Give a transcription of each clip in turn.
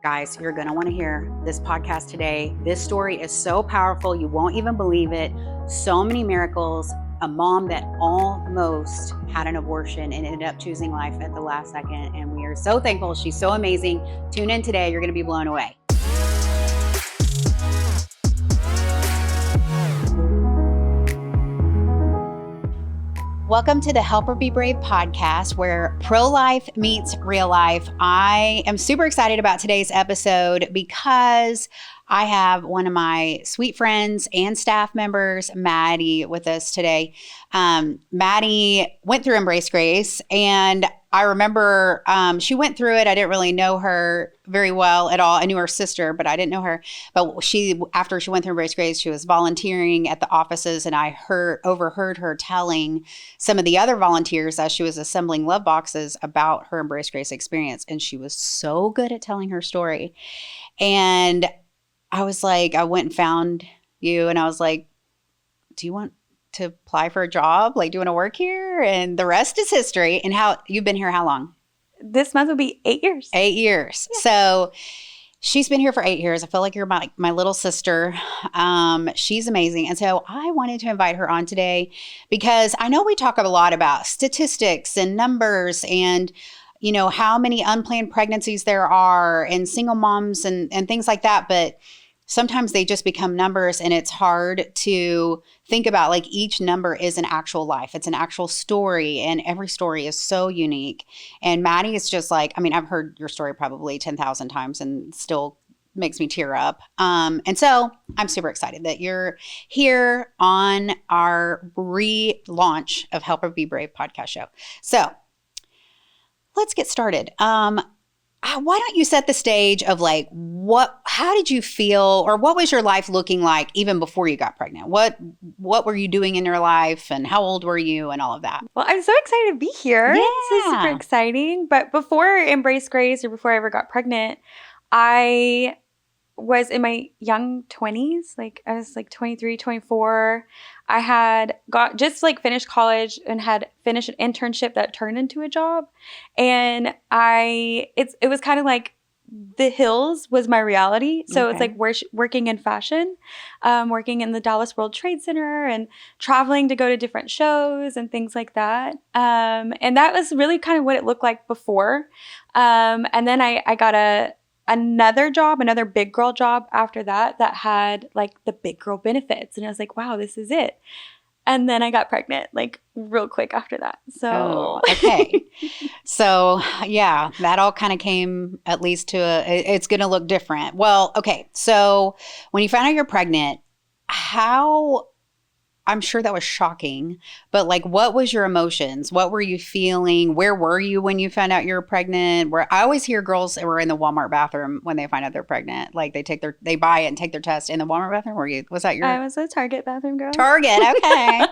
Guys, you're going to want to hear this podcast today. This story is so powerful. You won't even believe it. So many miracles. A mom that almost had an abortion and ended up choosing life at the last second. And we are so thankful. She's so amazing. Tune in today. You're going to be blown away. Welcome to the Help Her Be Brave podcast, where pro-life meets real life. I am super excited about today's episode because I have one of my sweet friends and staff members, Maddie, with us today. Maddie went through Embrace Grace, and I remember she went through it. I didn't really know her very well at all. I knew her sister, but I didn't know her. But after she went through Embrace Grace, she was volunteering at the offices, and I overheard her telling some of the other volunteers as she was assembling love boxes about her Embrace Grace experience. And she was so good at telling her story. And I was like, I went and found you, and I was like, do you want to apply for a job? Like, do you want to work here? And the rest is history. And how you've been here how long? This month will be 8 years. 8 years. Yeah. So she's been here for 8 years. I feel like you're my little sister. She's amazing. And so I wanted to invite her on today because I know we talk a lot about statistics and numbers and, you know, how many unplanned pregnancies there are and single moms and things like that. But sometimes they just become numbers, and it's hard to think about, like, each number is an actual life. It's an actual story, and every story is so unique. And Maddie is just like, I mean, I've heard your story probably 10,000 times and still makes me tear up. And so I'm super excited that you're here on our relaunch of Help Her Be Brave podcast show. So let's get started. Why don't you set the stage of, like, how did you feel, or what was your life looking like even before you got pregnant? What were you doing in your life, and how old were you, and all of that? Well, I'm so excited to be here. Yeah. This is super exciting. But before Embrace Grace, or before I ever got pregnant, I was in my young 20s. Like, I was like 23, 24. I had finished college and had finished an internship that turned into a job. And it was kind of like the hills was my reality. So It's like working in fashion, working in the Dallas World Trade Center and traveling to go to different shows and things like that. And that was really kind of what it looked like before. And then I got another job, another big girl job after that had like the big girl benefits. And I was like, wow, this is it. And then I got pregnant like real quick after that. So, okay. So yeah, that all kind of came at least to it's going to look different. Well, okay. So when you found out you're pregnant, I'm sure that was shocking, but, like, what was your emotions? What were you feeling? Where were you when you found out you were pregnant? I always hear girls that were in the Walmart bathroom when they find out they're pregnant. Like, they buy it and take their test in the Walmart bathroom. Was that your? I was a Target bathroom girl. Target, okay.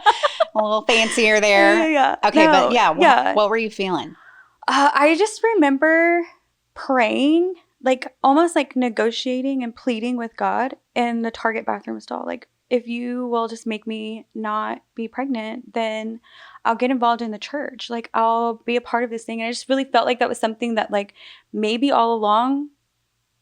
A little fancier there. Yeah. Okay, no, but yeah, what were you feeling? I just remember praying, like almost like negotiating and pleading with God in the Target bathroom stall, like, if you will just make me not be pregnant, then I'll get involved in the church. Like, I'll be a part of this thing. And I just really felt like that was something that, like, maybe all along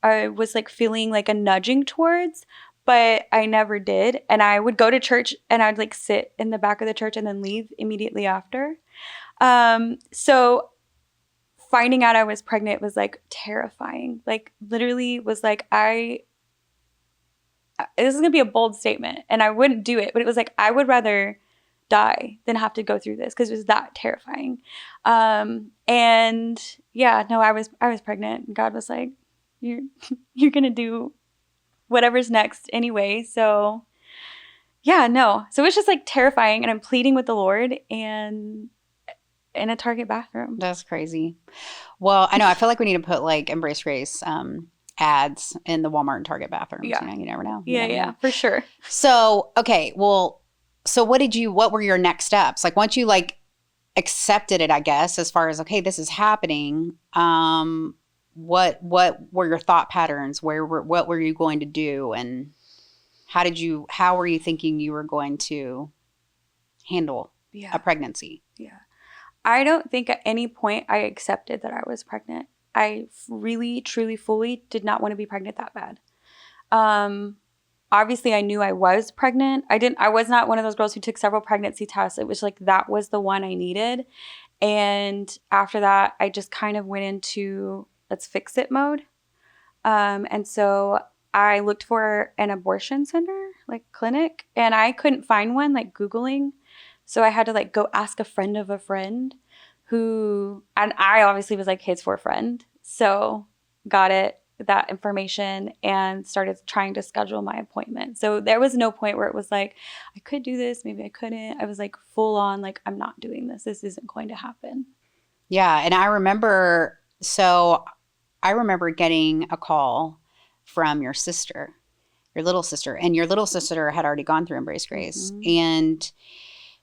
I was, like, feeling like a nudging towards, but I never did. And I would go to church and I'd, like, sit in the back of the church and then leave immediately after. So finding out I was pregnant was, like, terrifying. Like, literally was like, this is going to be a bold statement and I wouldn't do it, but it was like, I would rather die than have to go through this because it was that terrifying. And yeah, no, I was pregnant, and God was like, you're going to do whatever's next anyway. So yeah, no. So it was just, like, terrifying, and I'm pleading with the Lord and in a Target bathroom. That's crazy. Well, I know, I feel like we need to put, like, Embrace Grace, ads in the Walmart and Target bathrooms. Yeah. You know, you never know. Yeah, for sure. So, okay, well, so what were your next steps? Like, once you, like, accepted it, I guess, as far as, okay, this is happening, what were your thought patterns? What were you going to do? And how were you thinking you were going to handle a pregnancy? Yeah. I don't think at any point I accepted that I was pregnant. I really, truly, fully did not want to be pregnant that bad. Obviously I knew I was pregnant. I was not one of those girls who took several pregnancy tests. It was like, that was the one I needed. And after that, I just kind of went into let's fix it mode. And so I looked for an abortion center, like clinic, and I couldn't find one, like Googling. So I had to like go ask a friend of a friend and I obviously was like his for a friend. So got that information and started trying to schedule my appointment. So there was no point where it was like, I could do this, maybe I couldn't. I was like full on, like, I'm not doing this. This isn't going to happen. Yeah. And I remember getting a call from your sister, your little sister, and your little sister had already gone through Embrace Grace. Mm-hmm. And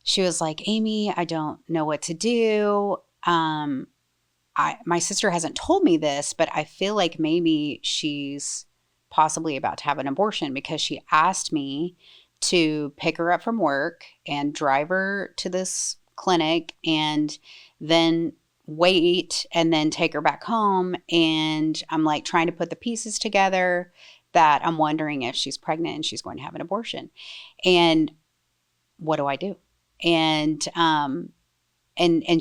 she was like, Amy, I don't know what to do. My sister hasn't told me this, but I feel like maybe she's possibly about to have an abortion, because she asked me to pick her up from work and drive her to this clinic and then wait and then take her back home. And I'm like trying to put the pieces together that I'm wondering if she's pregnant and she's going to have an abortion. And what do I do? And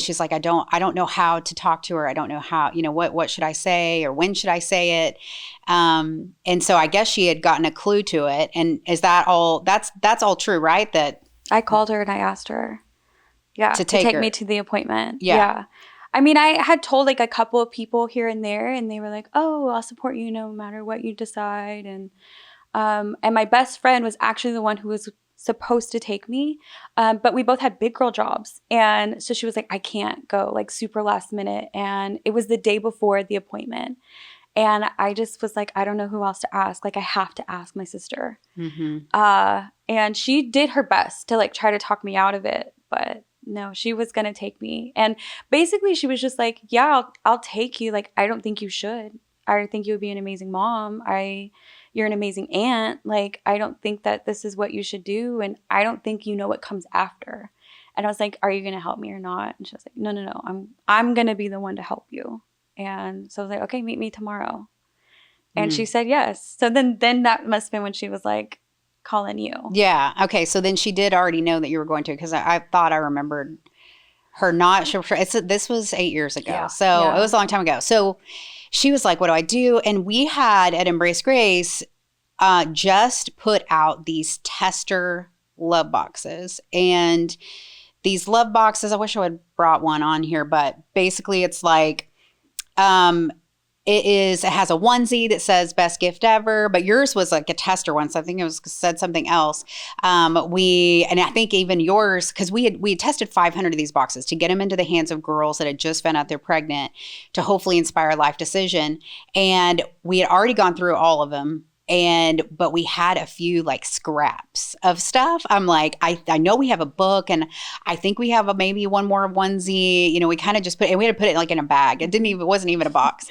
she's like, I don't know how to talk to her. I don't know how, what should I say, or when should I say it? And so I guess she had gotten a clue to it. And is that all, that's all true, right? That I called her and I asked her, to take me to the appointment. Yeah. I mean, I had told like a couple of people here and there, and they were like, oh, I'll support you no matter what you decide. And my best friend was actually the one who was supposed to take me, but we both had big girl jobs, and so she was like, I can't go, like super last minute, and it was the day before the appointment, and I just was like, I don't know who else to ask, like I have to ask my sister. Mm-hmm. And she did her best to like try to talk me out of it, but no, she was gonna take me. And basically she was just like, yeah, I'll take you, like I don't think you should, I think you would be an amazing mom, you're an amazing aunt. Like, I don't think that this is what you should do. And I don't think you know what comes after. And I was like, are you going to help me or not? And she was like, no, I'm going to be the one to help you. And so I was like, okay, meet me tomorrow. And she said yes. So then that must have been when she was like calling you. Yeah. Okay. So then she did already know that you were going to, because I thought I remembered her not sure. This was 8 years ago. Yeah. So it was a long time ago. So she was like, what do I do? And we had at Embrace Grace just put out these tester love boxes. And these love boxes, I wish I would brought one on here, but basically it's like, it has a onesie that says best gift ever, but yours was like a tester one. So I think said something else. And I think even yours, because we had tested 500 of these boxes to get them into the hands of girls that had just found out they're pregnant, to hopefully inspire a life decision. And we had already gone through all of them. But we had a few like scraps of stuff. I'm like, I know we have a book, and I think we have maybe one more onesie. We kind of just we had to put it like in a bag. It wasn't even a box.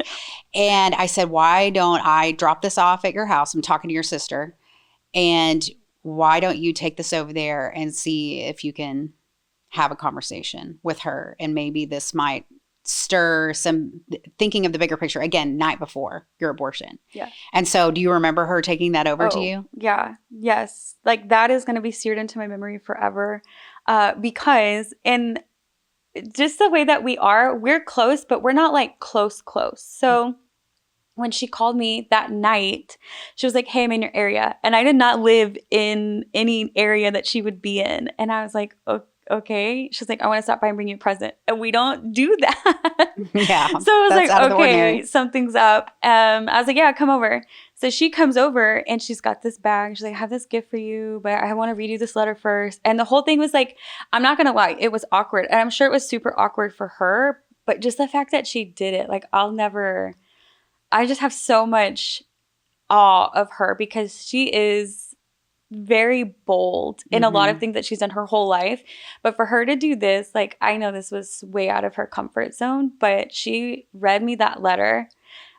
And I said, why don't I drop this off at your house? I'm talking to your sister. And why don't you take this over there and see if you can have a conversation with her? And maybe this might stir some thinking of the bigger picture, again, night before your abortion. Yeah. And so do you remember her taking that over to you? Yeah. Yes. Like that is going to be seared into my memory forever. Because in just the way that we're close, but we're not like close. So when she called me that night, she was like, hey, I'm in your area. And I did not live in any area that she would be in. And I was like, okay. She's like, I want to stop by and bring you a present. And we don't do that. Yeah. So I was like, okay, something's up. I was like, yeah, come over. So she comes over and she's got this bag. She's like, I have this gift for you, but I want to read you this letter first. And the whole thing was like, I'm not going to lie, it was awkward. And I'm sure it was super awkward for her. But just the fact that she did it, like I just have so much awe of her, because she is very bold in a lot of things that she's done her whole life. But for her to do this, like, I know this was way out of her comfort zone, but she read me that letter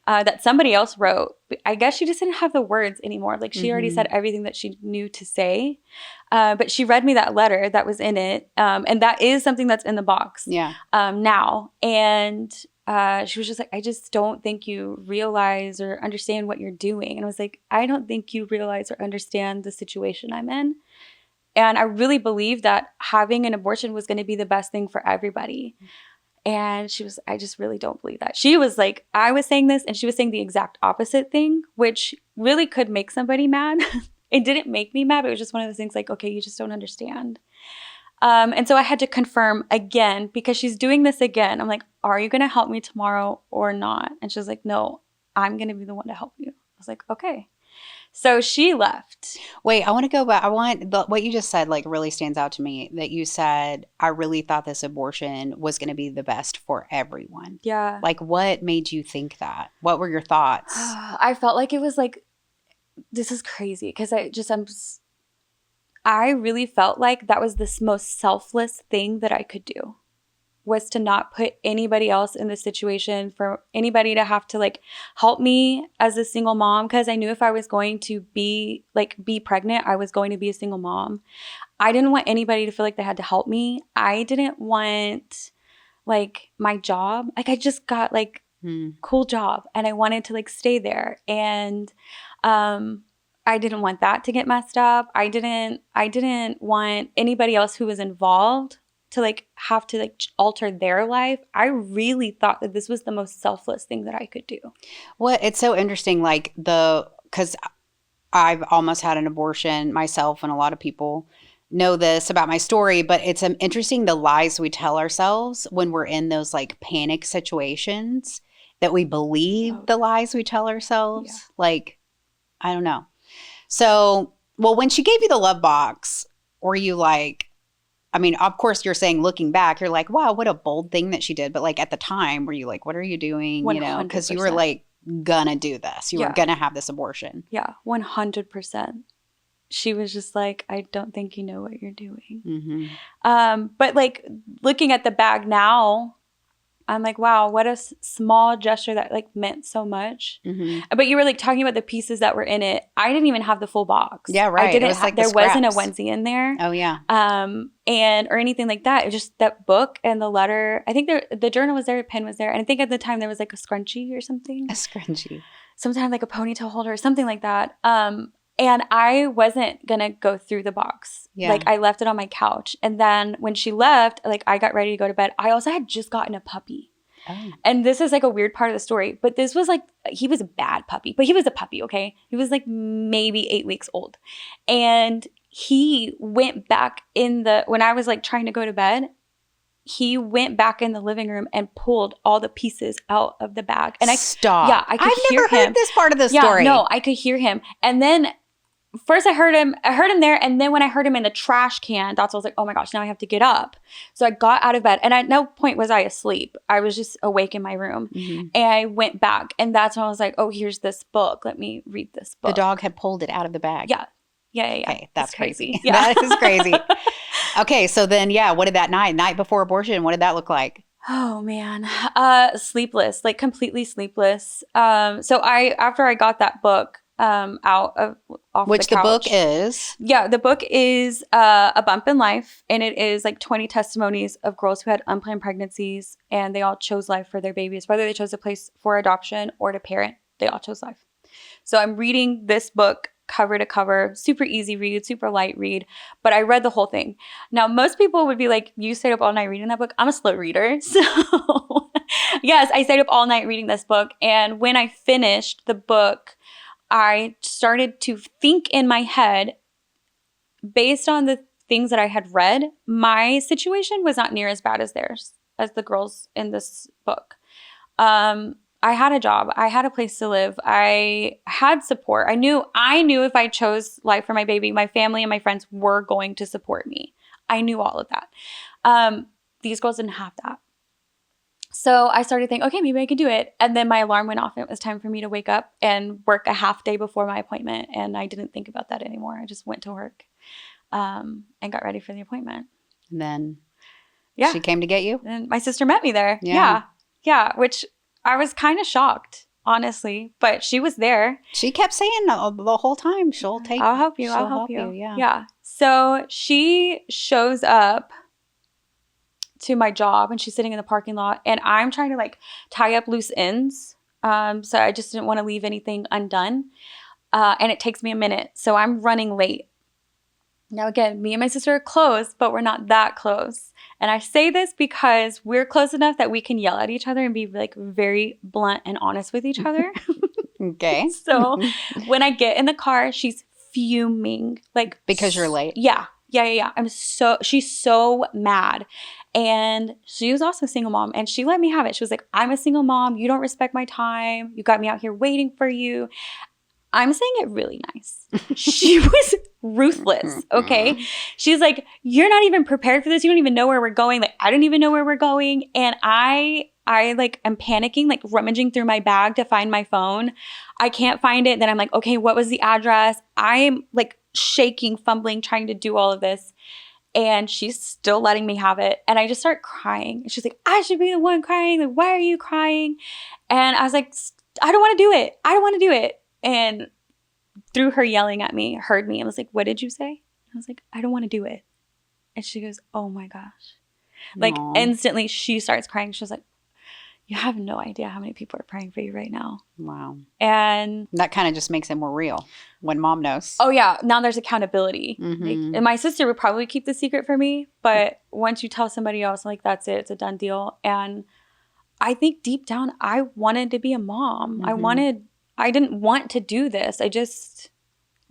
that somebody else wrote. I guess she just didn't have the words anymore. Like, she already said everything that she knew to say. But she read me that letter that was in it. And that is something that's in the box now. And she was just like, I just don't think you realize or understand what you're doing. And I was like, I don't think you realize or understand the situation I'm in. And I really believed that having an abortion was going to be the best thing for everybody. And she was, I just really don't believe that. She was like, I was saying this and she was saying the exact opposite thing, which really could make somebody mad. It didn't make me mad, but it was just one of those things like, okay, you just don't understand. And so I had to confirm again because she's doing this again. I'm like, are you going to help me tomorrow or not? And she was like, no, I'm going to be the one to help you. I was like, okay. So she left. Wait, I want to go back. What you just said, like, really stands out to me, that you said, I really thought this abortion was going to be the best for everyone. Yeah. Like, what made you think that? What were your thoughts? I felt like it was like, this is crazy because I really felt like that was the most selfless thing that I could do, was to not put anybody else in this situation, for anybody to have to like help me as a single mom. Because I knew if I was going to be pregnant, I was going to be a single mom. I didn't want anybody to feel like they had to help me. I didn't want like my job. Like I just got like cool job and I wanted to like stay there. And I didn't want that to get messed up. I didn't want anybody else who was involved to like have to like alter their life. I really thought that this was the most selfless thing that I could do. Well, it's so interesting, like because I've almost had an abortion myself, and a lot of people know this about my story, but it's interesting the lies we tell ourselves when we're in those like panic situations, that we believe the lies we tell ourselves. Yeah. Like, I don't know. So, well, when she gave you the love box, were you like, I mean, of course, you're saying looking back, you're like, wow, what a bold thing that she did. But like at the time, were you like, what are you doing? 100%. You know, because you were like, gonna do this. You were gonna have this abortion. Yeah, 100%. She was just like, I don't think you know what you're doing. Mm-hmm. But like looking at the bag now, I'm like, wow, what a small gesture that like meant so much. Mm-hmm. But you were like talking about the pieces that were in it. I didn't even have the full box. Yeah, right. I didn't. There wasn't a onesie in there. Oh yeah. Or anything like that. It was just that book and the letter. I think the journal was there, a pen was there, and I think at the time there was like a scrunchie or something. A scrunchie. Sometimes like a ponytail holder or something like that. And I wasn't going to go through the box. Yeah. Like I left it on my couch. And then when she left, like I got ready to go to bed. I also had just gotten a puppy. Oh. And this is like a weird part of the story. But this was like, he was a bad puppy. But he was a puppy, okay? He was like maybe 8 weeks old. And he went back when I was like trying to go to bed, he went back in the living room and pulled all the pieces out of the bag. And Stop. Yeah, I could hear him. I've never heard this part of the story. Yeah, no, I could hear him. And then first I heard him there. And then when I heard him in the trash can, that's when I was like, oh my gosh, now I have to get up. So I got out of bed. And at no point was I asleep. I was just awake in my room. Mm-hmm. And I went back. And that's when I was like, oh, here's this book. Let me read this book. The dog had pulled it out of the bag. Yeah. Okay, that's crazy. Yeah. That is crazy. Okay, so then, what did that night before abortion, what did that look like? Oh, man. Sleepless, like completely sleepless. So after I got that book off Which the couch. The book is? Yeah, the book is A Bump in Life, and it is like 20 testimonies of girls who had unplanned pregnancies, and they all chose life for their babies. Whether they chose a place for adoption or to parent, they all chose life. So I'm reading this book cover to cover, super easy read, super light read, but I read the whole thing. Now, most people would be like, you stayed up all night reading that book? I'm a slow reader. So yes, I stayed up all night reading this book. And when I finished the book, I started to think in my head, based on the things that I had read, my situation was not near as bad as theirs, as the girls in this book. I had a job. I had a place to live. I had support. I knew if I chose life for my baby, my family and my friends were going to support me. I knew all of that. These girls didn't have that. So I started thinking, okay, maybe I could do it. And then my alarm went off and it was time for me to wake up and work a half day before my appointment. And I didn't think about that anymore. I just went to work and got ready for the appointment. And then she came to get you? And my sister met me there. Yeah. Which I was kind of shocked, honestly, but she was there. She kept saying the whole time, I'll help you. I'll help you. Yeah. Yeah. So she shows up to my job and she's sitting in the parking lot and I'm trying to like tie up loose ends. So I just didn't want to leave anything undone. And it takes me a minute. So I'm running late. Now, again, me and my sister are close, but we're not that close. And I say this because we're close enough that we can yell at each other and be like very blunt and honest with each other. Okay. So when I get in the car, she's fuming. Like, because you're late? Yeah. She's so mad. And she was also a single mom and she let me have it. She was like, I'm a single mom. You don't respect my time. You got me out here waiting for you. I'm saying it really nice. She was ruthless, okay? She's like, you're not even prepared for this. You don't even know where we're going. Like, I don't even know where we're going. And I like, am panicking, like rummaging through my bag to find my phone. I can't find it. Then I'm like, okay, what was the address? I'm like shaking, fumbling, trying to do all of this. And she's still letting me have it. And I just start crying. And she's like, I should be the one crying. Like, why are you crying? And I was like, I don't want to do it. I don't want to do it. And through her yelling at me, heard me and was like, what did you say? I was like, I don't want to do it. And she goes, oh my gosh. Like, Aww. instantly she starts crying. She was like, you have no idea how many people are praying for you right now. Wow. And that kind of just makes it more real when mom knows. Oh yeah. Now there's accountability. Mm-hmm. Like, and my sister would probably keep the secret for me. But once you tell somebody else, like, that's it. It's a done deal. And I think deep down, I wanted to be a mom. Mm-hmm. I didn't want to do this. I just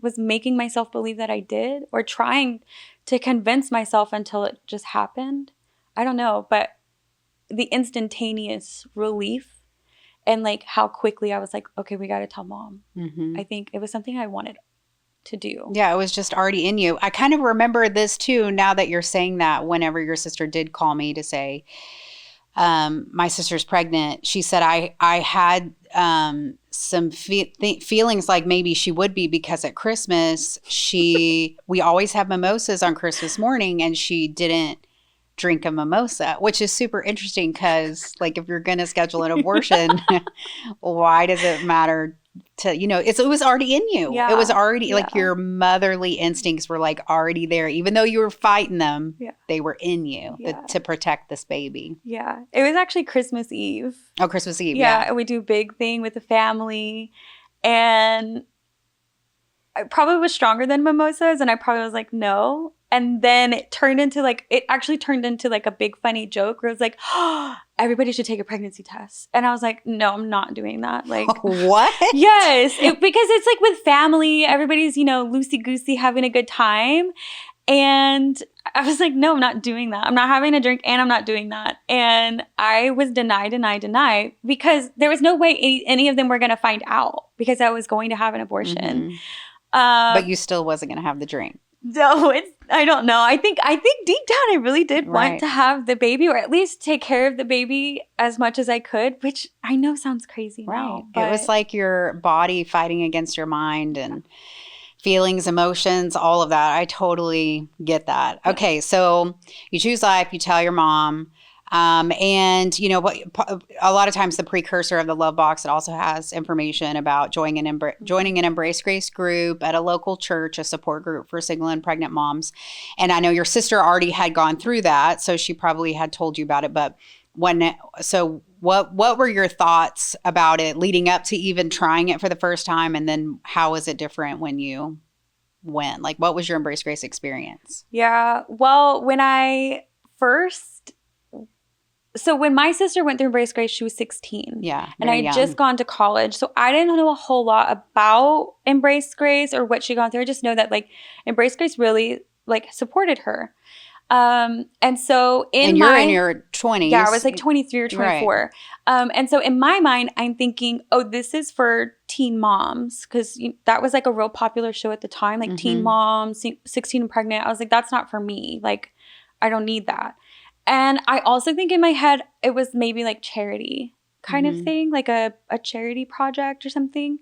was making myself believe that I did, or trying to convince myself until it just happened. I don't know, but the instantaneous relief and like how quickly I was like, okay, we got to tell mom. Mm-hmm. I think it was something I wanted to do. Yeah, it was just already in you. I kind of remember this too, now that you're saying that, whenever your sister did call me to say, my sister's pregnant, she said I had some feelings like maybe she would be, because at Christmas we always have mimosas on Christmas morning, and she didn't drink a mimosa, which is super interesting because, like, if you're going to schedule an abortion, why does it matter to, it was already in you. Yeah. It was already like your motherly instincts were like already there, even though you were fighting them. Yeah. They were in you to protect this baby. Yeah. It was actually Christmas Eve. Oh, Christmas Eve. Yeah. Yeah. And we do a big thing with the family. And I probably was stronger than mimosas. And I probably was like, no. And then it actually turned into like a big funny joke where it was like, oh, everybody should take a pregnancy test. And I was like, no, I'm not doing that. Like, what? Yes. Because it's like with family, everybody's, loosey-goosey having a good time. And I was like, no, I'm not doing that. I'm not having a drink and I'm not doing that. And I was denied because there was no way any of them were going to find out, because I was going to have an abortion. Mm-hmm. But you still wasn't going to have the drink. No, I don't know. I think deep down I really did want to have the baby, or at least take care of the baby as much as I could, which I know sounds crazy now. Right. It was like your body fighting against your mind and feelings, emotions, all of that. I totally get that. Yeah. Okay, so you choose life, you tell your mom. And what, a lot of times the precursor of the Love Box, it also has information about joining an Embrace Grace group at a local church, a support group for single and pregnant moms. And I know your sister already had gone through that, so she probably had told you about it. But what were your thoughts about it leading up to even trying it for the first time? And then how was it different when you went? Like, what was your Embrace Grace experience? Yeah, well, when my sister went through Embrace Grace, she was 16. Yeah. And I had just gone to college. So I didn't know a whole lot about Embrace Grace or what she'd gone through. I just know that like Embrace Grace really like supported her. And so you're in your 20s. Yeah, I was like 23 or 24. Right. And so in my mind, I'm thinking, oh, this is for teen moms, because that was like a real popular show at the time, like teen moms, 16 and pregnant. I was like, that's not for me. Like, I don't need that. And I also think in my head, it was maybe like charity kind of thing, like a charity project or something.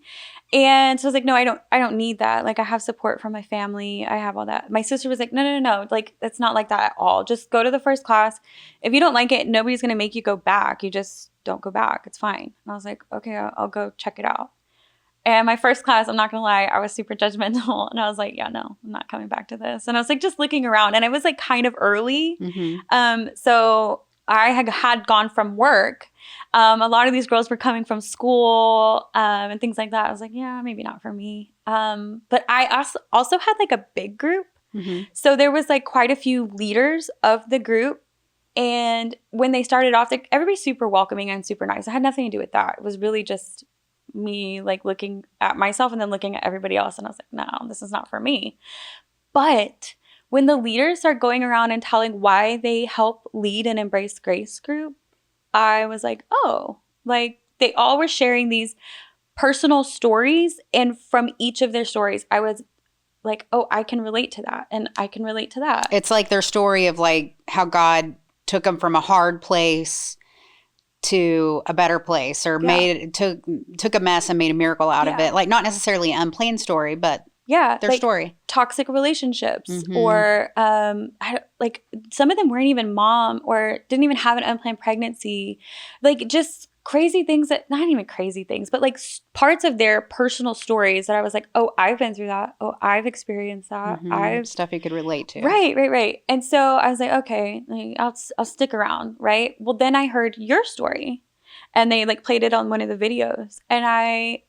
And so I was like, no, I don't need that. Like, I have support from my family. I have all that. My sister was like, no. Like, it's not like that at all. Just go to the first class. If you don't like it, nobody's going to make you go back. You just don't go back. It's fine. And I was like, okay, I'll go check it out. And my first class, I'm not going to lie, I was super judgmental. And I was like, yeah, no, I'm not coming back to this. And I was like just looking around. And it was like kind of early. So I had gone from work. A lot of these girls were coming from school and things like that. I was like, yeah, maybe not for me. But I also had like a big group. So there was like quite a few leaders of the group. And when they started off, like, everybody's super welcoming and super nice. It had nothing to do with that. It was really just me like looking at myself and then looking at everybody else. And I was like, no, this is not for me. But when the leaders start going around and telling why they help lead an Embrace Grace group, I was like, oh, like they all were sharing these personal stories. And from each of their stories, I was like, oh, I can relate to that. And I can relate to that. It's like their story of like how God took them from a hard place to a better place, or took a mess and made a miracle out of it. Like, not necessarily an unplanned story, but their like story. Toxic relationships, or like some of them weren't even mom or didn't even have an unplanned pregnancy. Like just crazy things that, not even crazy things, but like parts of their personal stories that I was like, oh, I've been through that. Oh, I've experienced that. Stuff you could relate to. Right. And so I was like, okay, like, I'll stick around. Right. Well, then I heard your story and they like played it on one of the videos. And I,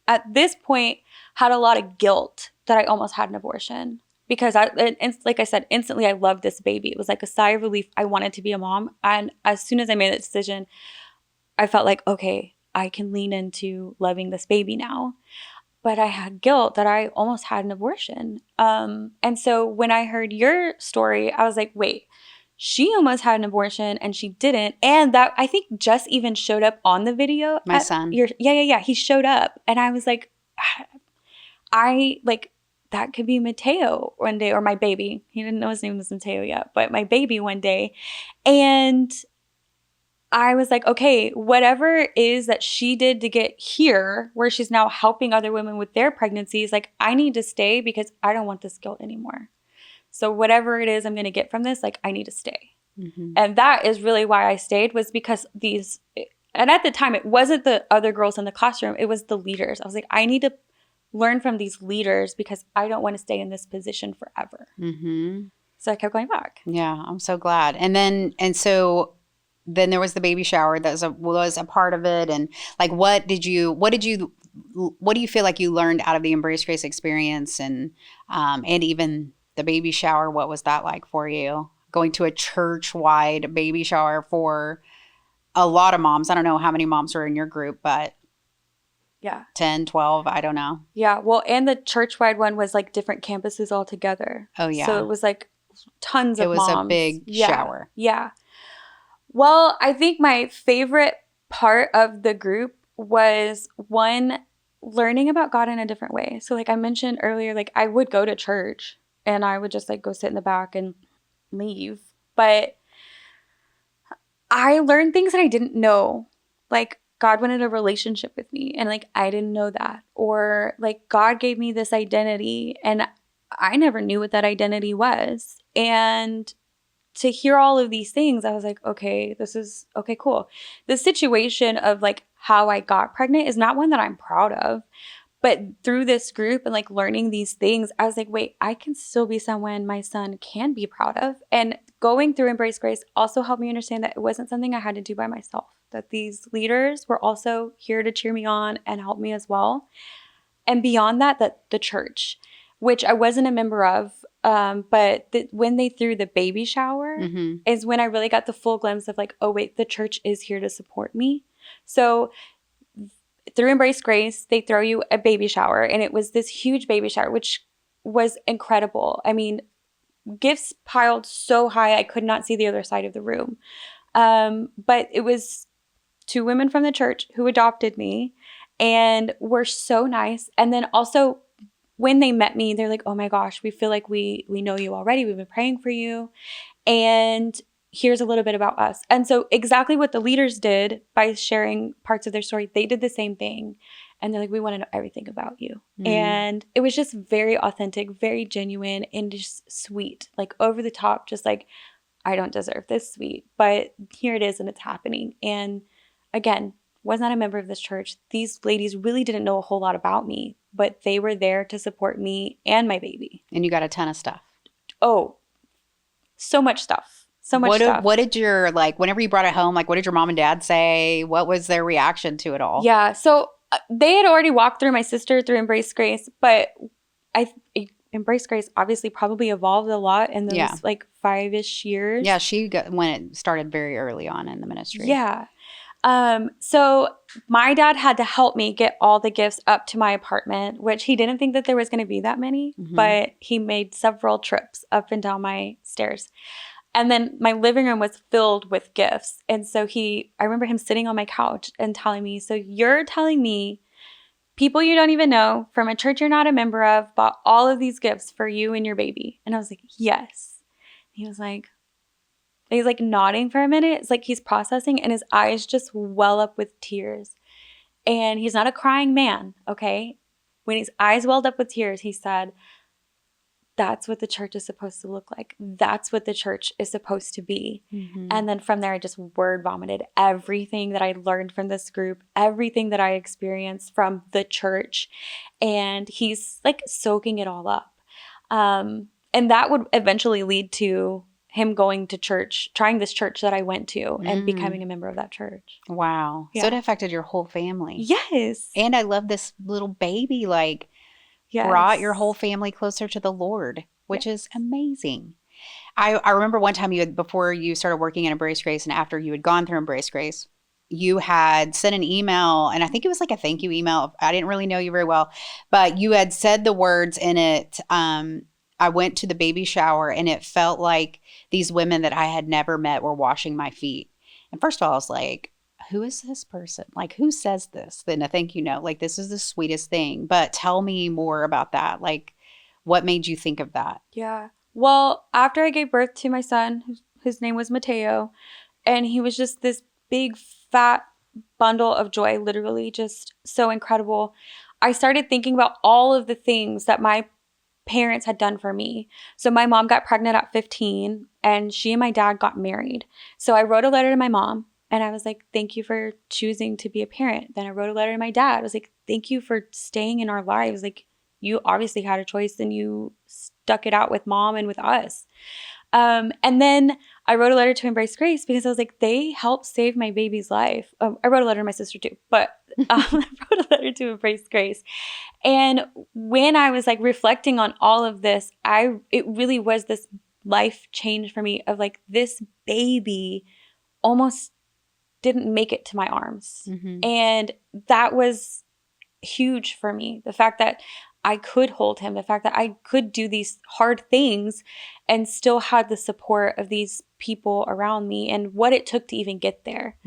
at this point, had a lot of guilt that I almost had an abortion. Because like I said, instantly I loved this baby. It was like a sigh of relief. I wanted to be a mom. And as soon as I made that decision, I felt like, okay, I can lean into loving this baby now. But I had guilt that I almost had an abortion. And so when I heard your story, I was like, wait, she almost had an abortion and she didn't. And that, I think, Jess even showed up on the video. My son. Yeah. He showed up. And I was like, that could be Mateo one day, or my baby. He didn't know his name was Mateo yet, but my baby one day. And I was like, okay, whatever it is that she did to get here, where she's now helping other women with their pregnancies, like, I need to stay because I don't want this guilt anymore. So whatever it is I'm going to get from this, like, I need to stay. And that is really why I stayed, was because and at the time, it wasn't the other girls in the classroom. It was the leaders. I was like, I need to learn from these leaders because I don't want to stay in this position forever. So I kept going back. Yeah, I'm so glad. And so then there was the baby shower that was a part of it. And like, what do you feel like you learned out of the Embrace Grace experience, and even the baby shower? What was that like for you? Going to a church-wide baby shower for a lot of moms. I don't know how many moms were in your group, but 10, 12, I don't know. Yeah, well, and the church-wide one was like different campuses all together. Oh, yeah. So it was like tons of moms. It was a big shower. Yeah. Well, I think my favorite part of the group was, one, learning about God in a different way. So like I mentioned earlier, like I would go to church and I would just like go sit in the back and leave. But I learned things that I didn't know. Like God wanted a relationship with me and like I didn't know that. Or like God gave me this identity and I never knew what that identity was. And to hear all of these things, I was like, okay, cool. The situation of like how I got pregnant is not one that I'm proud of. But through this group and like learning these things, I was like, wait, I can still be someone my son can be proud of. And going through Embrace Grace also helped me understand that it wasn't something I had to do by myself, that these leaders were also here to cheer me on and help me as well. And beyond that, the church, which I wasn't a member of, but when they threw the baby shower is when I really got the full glimpse of like, oh wait, the church is here to support me. So through Embrace Grace, they throw you a baby shower, and it was this huge baby shower, which was incredible. I mean, gifts piled so high, I could not see the other side of the room. But it was 2 women from the church who adopted me and were so nice. And then also when they met me, they're like, oh my gosh, we feel like we know you already. We've been praying for you. And here's a little bit about us. And so exactly what the leaders did by sharing parts of their story, they did the same thing. And they're like, we want to know everything about you. And it was just very authentic, very genuine, and just sweet, like over the top, just like, I don't deserve this sweet, but here it is and it's happening. And again, was not a member of this church. These ladies really didn't know a whole lot about me, but they were there to support me and my baby. And you got a ton of stuff. Oh, so much stuff. So much stuff. What did your, like, whenever you brought it home, like, what did your mom and dad say? What was their reaction to it all? Yeah. So they had already walked through my sister through Embrace Grace, but Embrace Grace obviously probably evolved a lot in those like 5-ish years. Yeah, when it started very early on in the ministry. Yeah. So my dad had to help me get all the gifts up to my apartment, which he didn't think that there was going to be that many, but he made several trips up and down my stairs. And then my living room was filled with gifts. And so I remember him sitting on my couch and telling me, so you're telling me people you don't even know from a church you're not a member of bought all of these gifts for you and your baby? And I was like, yes. He was like, he's like nodding for a minute. It's like he's processing and his eyes just well up with tears. And he's not a crying man, okay? When his eyes welled up with tears, he said, that's what the church is supposed to look like. That's what the church is supposed to be. And then from there, I just word vomited everything that I learned from this group, everything that I experienced from the church. And he's like soaking it all up. And that would eventually lead to him going to church, trying this church that I went to and becoming a member of that church. Wow. Yeah. So it affected your whole family. Yes. And I love this little baby, like, brought your whole family closer to the Lord, which is amazing. I remember one time before you started working in Embrace Grace and after you had gone through Embrace Grace, you had sent an email, and I think it was like a thank you email. I didn't really know you very well, but you had said the words in it, I went to the baby shower and it felt like these women that I had never met were washing my feet. And first of all, I was like, who is this person? Like, who says this? Then a thank you note. Like, this is the sweetest thing. But tell me more about that. Like, what made you think of that? Yeah. Well, after I gave birth to my son, his name was Mateo, and he was just this big, fat bundle of joy, literally just so incredible. I started thinking about all of the things that my parents had done for me. So my mom got pregnant at 15, and she and my dad got married. So I wrote a letter to my mom. And I was like, thank you for choosing to be a parent. Then I wrote a letter to my dad. I was like, thank you for staying in our lives. Like, you obviously had a choice and you stuck it out with mom and with us. And then I wrote a letter to Embrace Grace because I was like, they helped save my baby's life. I wrote a letter to my sister too, but I wrote a letter to Embrace Grace. And when I was like reflecting on all of this, it really was this life change for me of like, this baby almost didn't make it to my arms. And that was huge for me. The fact that I could hold him, the fact that I could do these hard things and still had the support of these people around me and what it took to even get there.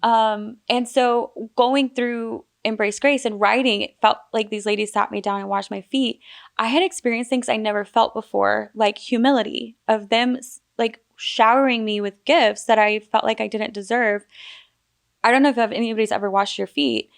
And so going through Embrace Grace and writing, it felt like these ladies sat me down and washed my feet. I had experienced things I never felt before, like humility of them like showering me with gifts that I felt like I didn't deserve. I don't know if anybody's ever washed your feet.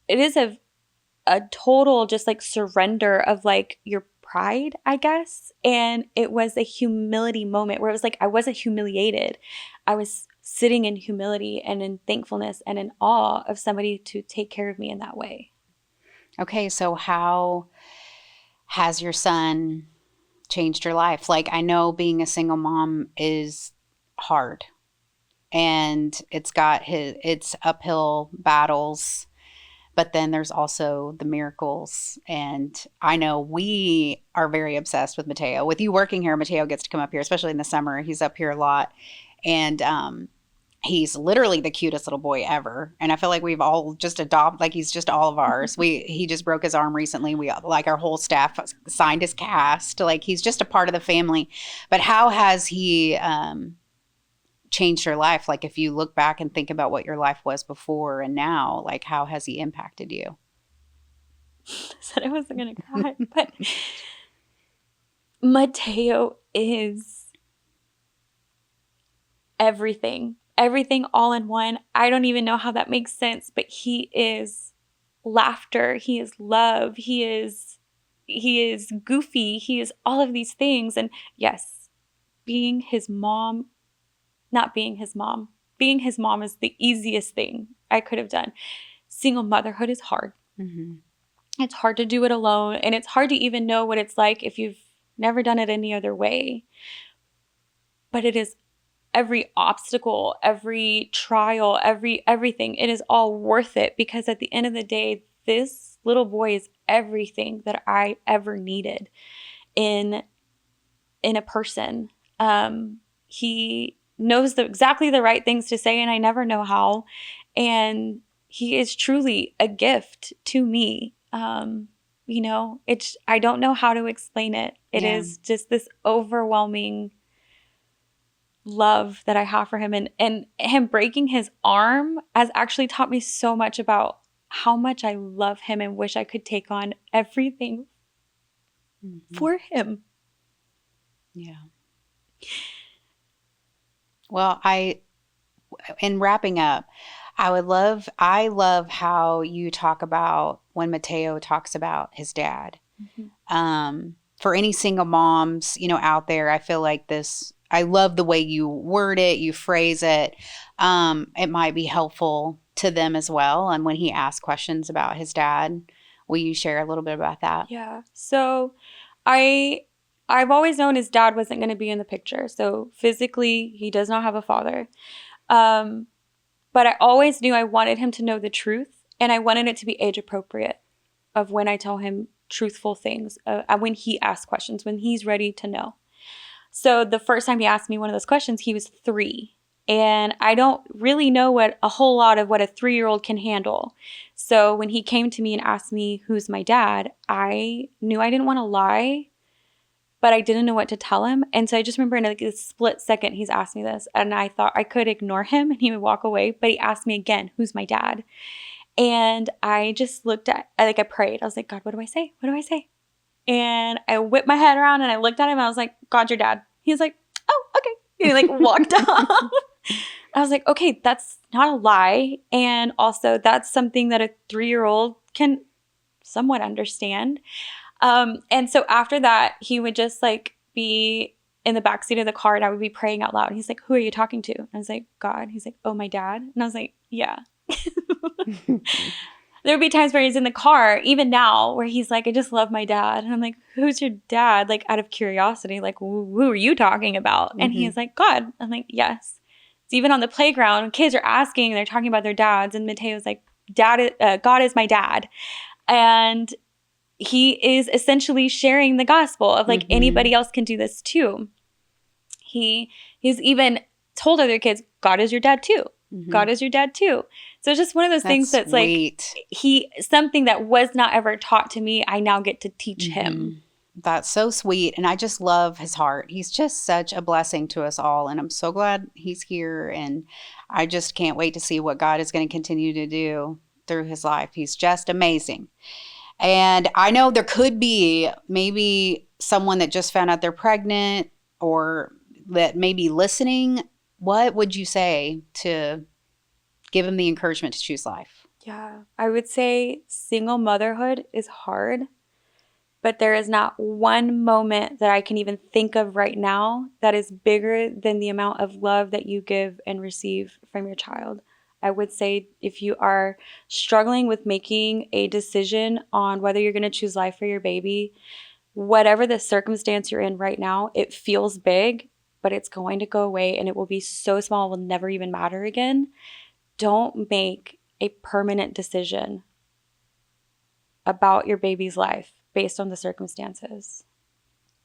It is a total just like surrender of like your pride, I guess. And it was a humility moment where it was like I wasn't humiliated. I was sitting in humility and in thankfulness and in awe of somebody to take care of me in that way. Okay, so how has your son changed your life? Like, I know being a single mom is hard and it's uphill battles, but then there's also the miracles. And I know we are very obsessed with Mateo. With you working here, Mateo gets to come up here, especially in the summer. He's up here a lot. And he's literally the cutest little boy ever. And I feel like we've all just adopted, like he's just all of ours. He just broke his arm recently. We, like, our whole staff signed his cast. Like, he's just a part of the family. But how has he changed your life? Like, if you look back and think about what your life was before and now, like, how has he impacted you? I said I wasn't going to cry, but Mateo is everything all in one. I don't even know how that makes sense, but he is laughter. He is love. He is goofy. He is all of these things. And yes, being his mom, not being his mom, being his mom is the easiest thing I could have done. Single motherhood is hard. Mm-hmm. It's hard to do it alone, and it's hard to even know what it's like if you've never done it any other way. But it is every obstacle, every trial, everything. It is all worth it, because at the end of the day, this little boy is everything that I ever needed in a person. He knows exactly the right things to say, and I never know how. And he is truly a gift to me. I don't know how to explain it. It is just this overwhelming love that I have for him. And him breaking his arm has actually taught me so much about how much I love him and wish I could take on everything for him. Yeah. Well, in wrapping up, I love how you talk about when Mateo talks about his dad. Mm-hmm. For any single moms, out there, I feel like I love the way you word it, you phrase it. It might be helpful to them as well. And when he asks questions about his dad, will you share a little bit about that? Yeah. So I've always known his dad wasn't going to be in the picture. So physically, he does not have a father. But I always knew I wanted him to know the truth, and I wanted it to be age appropriate of when I tell him truthful things, when he asks questions, when he's ready to know. So the first time he asked me one of those questions, he was 3. And I don't really know a whole lot of what a 3-year-old can handle. So when he came to me and asked me who's my dad, I knew I didn't want to lie, but I didn't know what to tell him. And so I just remember in a split second, he's asked me this, and I thought I could ignore him and he would walk away. But he asked me again, who's my dad? And I just I prayed. I was like, God, what do I say? What do I say? And I whipped my head around and I looked at him. And I was like, God's your dad. He was like, oh, okay. And he walked off. I was like, okay, that's not a lie. And also that's something that a 3-year-old can somewhat understand. And so after that, he would just be in the backseat of the car and I would be praying out loud. He's like, who are you talking to? And I was like, God. He's like, oh, my dad. And I was like, yeah. There would be times where he's in the car, even now, where he's like, I just love my dad. And I'm like, who's your dad? Out of curiosity, who are you talking about? Mm-hmm. And he's like, God. I'm like, yes. It's even on the playground, kids are asking, and they're talking about their dads. And Mateo's like, God is my dad. And he is essentially sharing the gospel of anybody else can do this too. He's even told other kids, God is your dad too. Mm-hmm. God is your dad too. So it's just one of those things that's sweet. Something that was not ever taught to me, I now get to teach him. That's so sweet. And I just love his heart. He's just such a blessing to us all. And I'm so glad he's here. And I just can't wait to see what God is going to continue to do through his life. He's just amazing. And I know there could be maybe someone that just found out they're pregnant or that may be listening. What would you say to give them the encouragement to choose life? Yeah, I would say single motherhood is hard, but there is not one moment that I can even think of right now that is bigger than the amount of love that you give and receive from your child. I would say if you are struggling with making a decision on whether you're going to choose life for your baby, whatever the circumstance you're in right now, it feels big, but it's going to go away and it will be so small, it will never even matter again. Don't make a permanent decision about your baby's life based on the circumstances.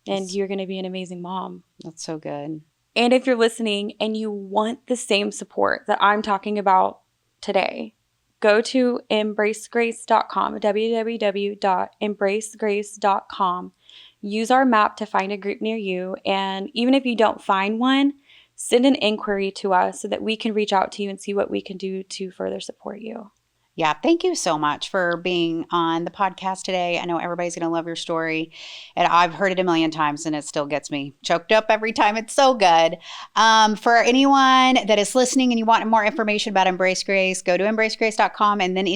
And you're going to be an amazing mom. That's so good. And if you're listening and you want the same support that I'm talking about today, go to embracegrace.com, www.embracegrace.com. Use our map to find a group near you. And even if you don't find one, send an inquiry to us so that we can reach out to you and see what we can do to further support you. Yeah, thank you so much for being on the podcast today. I know everybody's going to love your story, and I've heard it a million times, and it still gets me choked up every time. It's so good. For anyone that is listening and you want more information about Embrace Grace, go to embracegrace.com, and then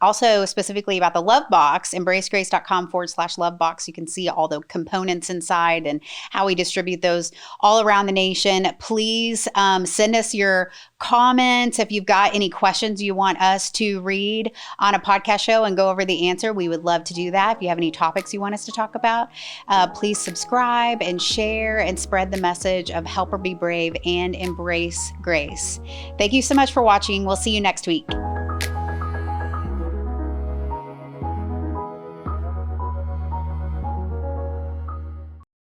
also specifically about the Love Box, embracegrace.com/love box. You can see all the components inside and how we distribute those all around the nation. Please send us your comments if you've got any questions you want us to read on a podcast show and go over the answer. We would love to do that. If you have any topics you want us to talk about, please subscribe and share and spread the message of help her be brave and embrace grace. Thank you so much for watching. We'll see you next week.